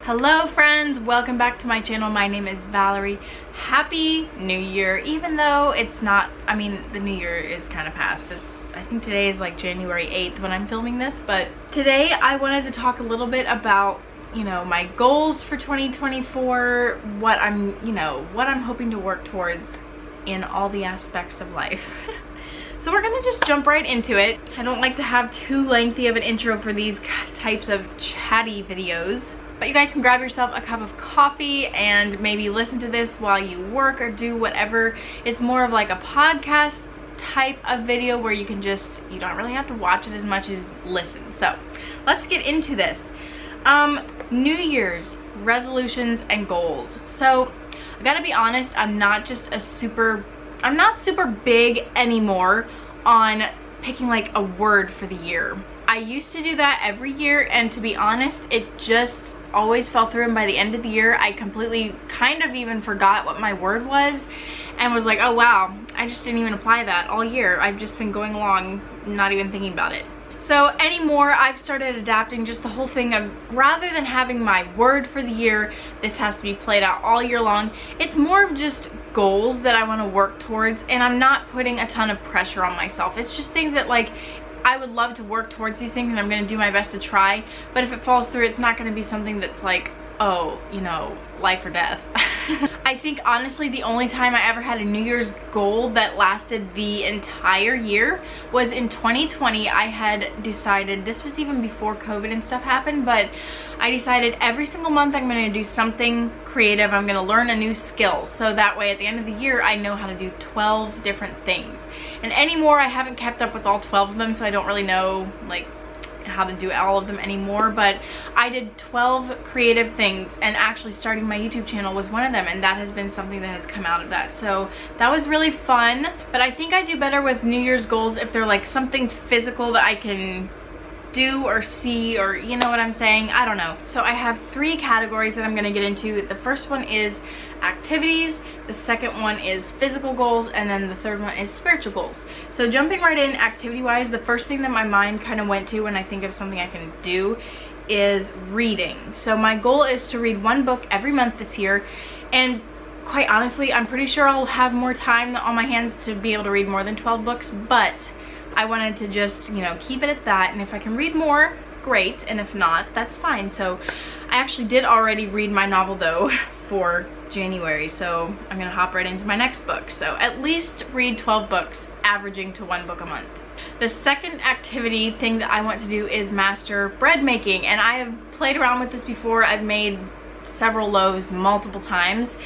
Hello friends, welcome back to my channel. My name is Valerie. Happy New Year, even though it's not, I mean, the New Year is kind of past. I think today is like January 8th when I'm filming this, but today I wanted to talk a little bit about, my goals for 2024, what I'm hoping to work towards in all the aspects of life. So we're gonna just jump right into it. I don't like to have too lengthy of an intro for these types of chatty videos. But you guys can grab yourself a cup of coffee and maybe listen to this while you work or do whatever. It's more of like a podcast type of video where you can just, you don't really have to watch it as much as listen. So let's get into this. New Year's resolutions and goals. So I gotta be honest, I'm not super big anymore on picking like a word for the year. I used to do that every year, and to be honest, it just always fell through, and by the end of the year I completely kind of even forgot what my word was and was like, oh wow, I just didn't even apply that all year. I've just been going along not even thinking about it. So anymore, I've started adapting just the whole thing of, rather than having my word for the year, this has to be played out all year long, it's more of just goals that I want to work towards, and I'm not putting a ton of pressure on myself. It's just things that, like, I would love to work towards these things and I'm going to do my best to try, but if it falls through, it's not going to be something that's like, oh, life or death. I think honestly the only time I ever had a New Year's goal that lasted the entire year was in 2020. I had decided, this was even before COVID and stuff happened, but I decided every single month I'm going to do something creative. I'm going to learn a new skill, so that way at the end of the year I know how to do 12 different things. And anymore I haven't kept up with all 12 of them, so I don't really know like how to do all of them anymore, but I did 12 creative things, and actually starting my YouTube channel was one of them, and that has been something that has come out of that. So that was really fun. But I think I do better with New Year's goals if they're like something physical that I can do or see, or you know what I'm saying, I don't know. So I have 3 categories that I'm going to get into. The first one is activities, the second one is physical goals, and then the third one is spiritual goals. So jumping right in, activity wise, the first thing that my mind kind of went to when I think of something I can do is reading. So my goal is to read 1 book every month this year, and quite honestly I'm pretty sure I'll have more time on my hands to be able to read more than 12 books, but I wanted to just, keep it at that, and if I can read more, great, and if not, that's fine. So I actually did already read my novel though for January, so I'm gonna hop right into my next book. So at least read 12 books, averaging to 1 book a month. The second activity thing that I want to do is master bread making, and I have played around with this before. I've made several loaves multiple times,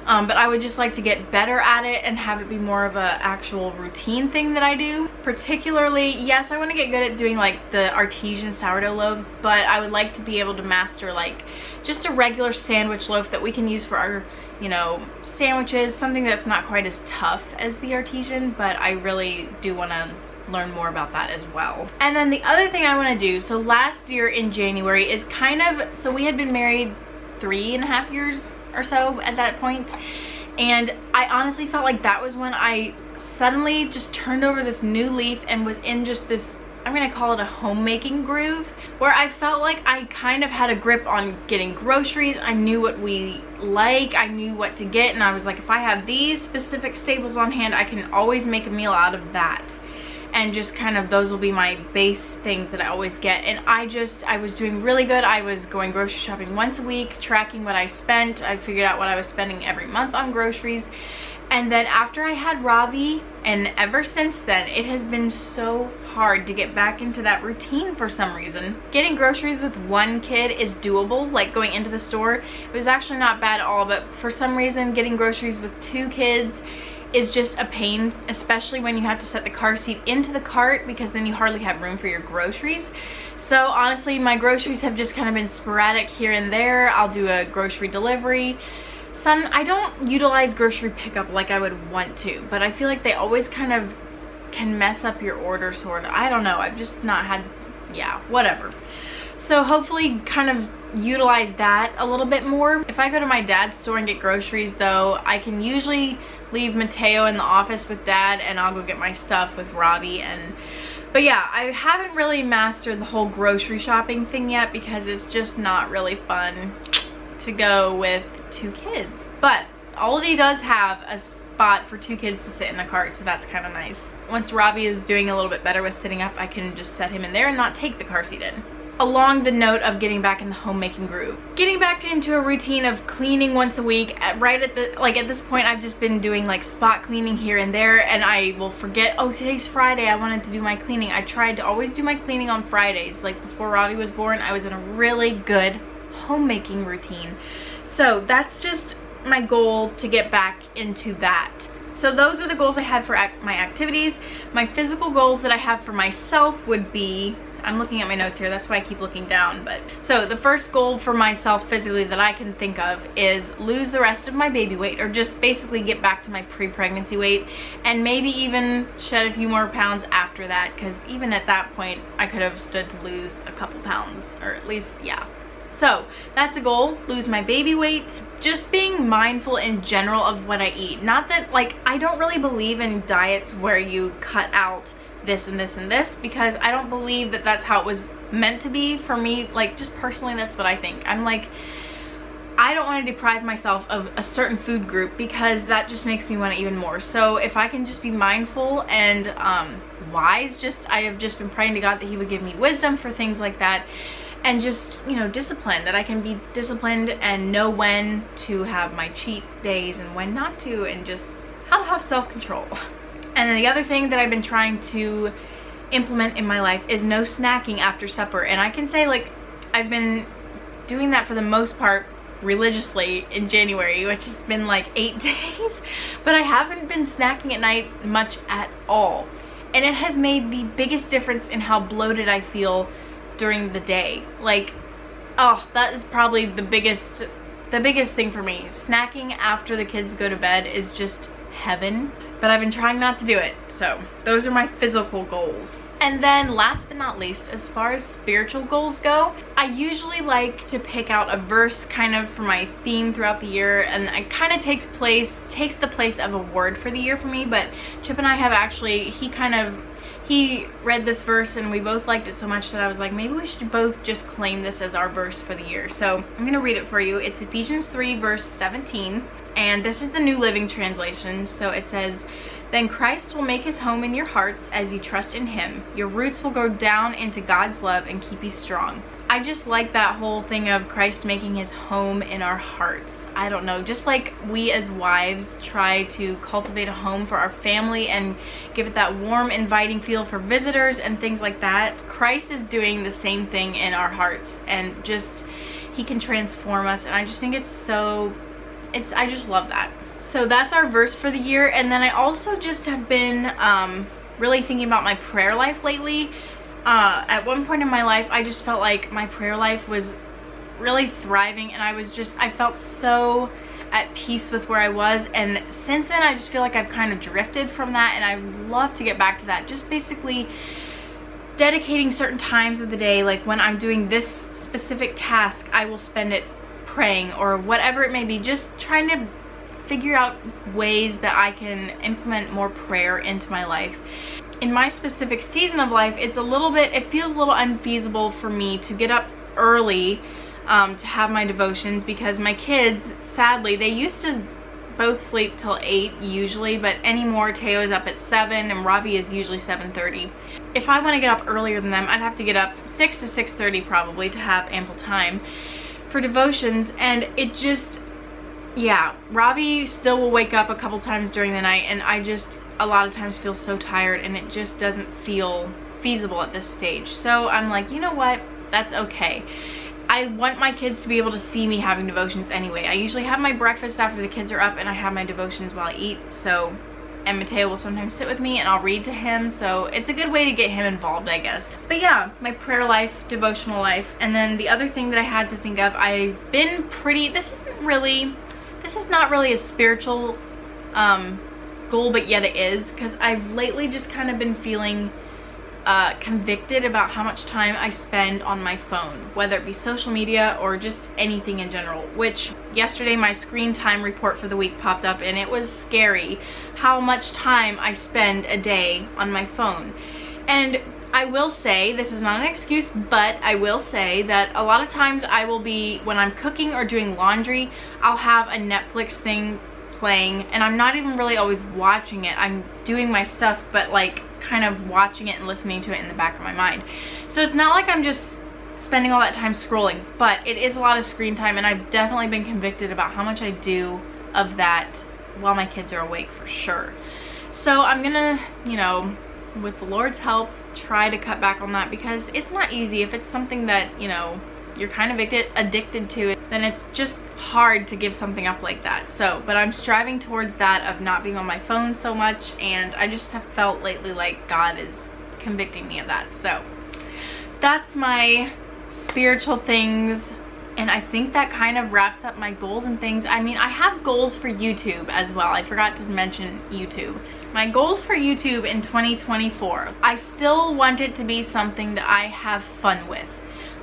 but I would just like to get better at it and have it be more of a actual routine thing that I do. Particularly, yes, I want to get good at doing like the artesian sourdough loaves, but I would like to be able to master like just a regular sandwich loaf that we can use for our sandwiches, something that's not quite as tough as the artesian, but I really do want to learn more about that as well. And then the other thing I want to do, so last year in January is so we had been married 3.5 years or so at that point, and I honestly felt like that was when I suddenly just turned over this new leaf and was in just this, I'm gonna call it a homemaking groove, where I felt like I kind of had a grip on getting groceries. I knew what we like, I knew what to get, and I was like, if I have these specific staples on hand, I can always make a meal out of that. And just kind of, those will be my base things that I always get. And I was doing really good. I was going grocery shopping once a week, tracking what I spent. I figured out what I was spending every month on groceries. And then after I had Ravi, and ever since then, it has been so hard to get back into that routine for some reason. Getting groceries with 1 kid is doable, like going into the store. It was actually not bad at all, but for some reason, getting groceries with 2 kids is just a pain, especially when you have to set the car seat into the cart, because then you hardly have room for your groceries. So honestly, my groceries have just kind of been sporadic here and there. I'll do a grocery delivery. I don't utilize grocery pickup like I would want to, but I feel like they always kind of can mess up your order, sort of. I don't know, I've just not had, yeah, whatever. So hopefully kind of utilize that a little bit more. If I go to my dad's store and get groceries though, I can usually leave Mateo in the office with Dad, and I'll go get my stuff with Ravi. But yeah, I haven't really mastered the whole grocery shopping thing yet because it's just not really fun. to go with 2 kids. But Aldi does have a spot for 2 kids to sit in the cart, so that's kind of nice. Once Robbie is doing a little bit better with sitting up, I can just set him in there and not take the car seat in. Along the note of getting back in the homemaking groove, getting back into a routine of cleaning once a week. At this point, I've just been doing like spot cleaning here and there, and I will forget, oh, today's Friday, I wanted to do my cleaning. I tried to always do my cleaning on Fridays. Like before Robbie was born, I was in a really good homemaking routine. So that's just my goal, to get back into that. So those are the goals I had for my activities. My physical goals that I have for myself would be, I'm looking at my notes here, that's why I keep looking down, but so the first goal for myself physically that I can think of is lose the rest of my baby weight, or just basically get back to my pre-pregnancy weight, and maybe even shed a few more pounds after that, because even at that point I could have stood to lose a couple pounds, or at least, yeah. So that's a goal, lose my baby weight. Just being mindful in general of what I eat. Not that, like, I don't really believe in diets where you cut out this and this and this, because I don't believe that that's how it was meant to be for me. Like, just personally, that's what I think. I'm like, I don't want to deprive myself of a certain food group, because that just makes me want to even more. So if I can just be mindful and wise, I have just been praying to God that he would give me wisdom for things like that, and just, you know, discipline, that I can be disciplined and know when to have my cheat days and when not to, and just how to have self-control. And then the other thing that I've been trying to implement in my life is no snacking after supper. And I can say, like, I've been doing that for the most part religiously in January, which has been like 8 days, but I haven't been snacking at night much at all. And it has made the biggest difference in how bloated I feel during the day. Like, oh, that is probably the biggest thing for me. Snacking after the kids go to bed is just heaven, but I've been trying not to do it. So those are my physical goals. And then last but not least, as far as spiritual goals go, I usually like to pick out a verse kind of for my theme throughout the year, and it kind of takes the place of a word for the year for me. But Chip and I have actually, he read this verse and we both liked it so much that I was like, maybe we should both just claim this as our verse for the year. So I'm gonna read it for you. It's Ephesians 3 verse 17, and this is the New Living Translation. So it says, "Then Christ will make his home in your hearts as you trust in him. Your roots will go down into God's love and keep you strong." I just like that whole thing of Christ making his home in our hearts. I don't know, just like we as wives try to cultivate a home for our family and give it that warm, inviting feel for visitors and things like that, Christ is doing the same thing in our hearts, and just, he can transform us. And I just think I just love that. So that's our verse for the year. And then I also just have been really thinking about my prayer life lately. At one point in my life, I just felt like my prayer life was really thriving, and I felt so at peace with where I was. And since then, I just feel like I've kind of drifted from that, and I'd love to get back to that. Just basically dedicating certain times of the day, like when I'm doing this specific task, I will spend it praying or whatever it may be, just trying to figure out ways that I can implement more prayer into my life. In my specific season of life, it feels a little unfeasible for me to get up early to have my devotions, because my kids, sadly, they used to both sleep till 8 usually, but anymore Teo is up at 7 and Robbie is usually 7:30. If I want to get up earlier than them, I'd have to get up 6 to 6:30 probably to have ample time for devotions. And it just, yeah, Robbie still will wake up a couple times during the night, and I just a lot of times feel so tired, and it just doesn't feel feasible at this stage. So I'm like, you know what, that's okay. I want my kids to be able to see me having devotions anyway. I usually have my breakfast after the kids are up, and I have my devotions while I eat. So, and Mateo will sometimes sit with me and I'll read to him, so it's a good way to get him involved, I guess. But yeah, my prayer life, devotional life. And then the other thing that I had to think of, I've been this is not really a spiritual goal, but yet it is, because I've lately just kind of been feeling convicted about how much time I spend on my phone, whether it be social media or just anything in general. Which yesterday my screen time report for the week popped up, and it was scary how much time I spend a day on my phone. And I will say, this is not an excuse, but I will say that a lot of times I will be, when I'm cooking or doing laundry, I'll have a Netflix thing playing, and I'm not even really always watching it. I'm doing my stuff, but like kind of watching it and listening to it in the back of my mind. So it's not like I'm just spending all that time scrolling, but it is a lot of screen time, and I've definitely been convicted about how much I do of that while my kids are awake, for sure. So I'm gonna, you know, with the Lord's help, try to cut back on that, because it's not easy. If it's something that, you know, you're kind of addicted to, then it's just hard to give something up like that. So, but I'm striving towards that, of not being on my phone so much, and I just have felt lately like God is convicting me of that. So that's my spiritual things, and I think that kind of wraps up my goals and things. I mean, I have goals for YouTube as well. I forgot to mention YouTube. My goals for YouTube in 2024. I still want it to be something that I have fun with.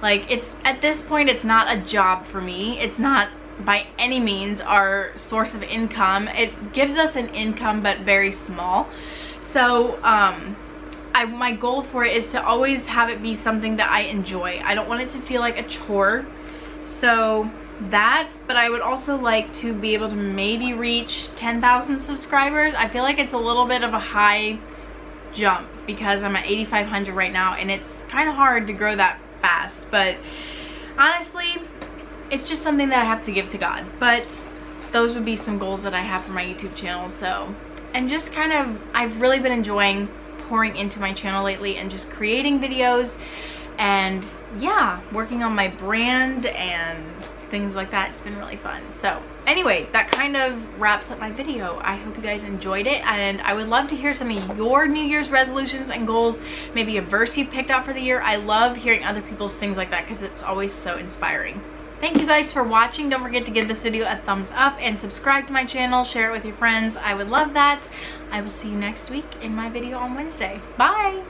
Like, it's, at this point, it's not a job for me. It's not by any means our source of income. It gives us an income, but very small. So, my goal for it is to always have it be something that I enjoy. I don't want it to feel like a chore. So that, but I would also like to be able to maybe reach 10,000 subscribers. I feel like it's a little bit of a high jump because I'm at 8,500 right now, and it's kind of hard to grow that fast. But honestly, it's just something that I have to give to God. But those would be some goals that I have for my YouTube channel. So, and just kind of, I've really been enjoying pouring into my channel lately and just creating videos, and yeah, working on my brand and things like that. It's been really fun. So anyway, that kind of wraps up my video. I hope you guys enjoyed it, and I would love to hear some of your New Year's resolutions and goals, maybe a verse you picked out for the year. I love hearing other people's things like that, because it's always so inspiring. Thank you guys for watching. Don't forget to give this video a thumbs up and subscribe to my channel. Share it with your friends. I would love that. I will see you next week in my video on Wednesday. Bye!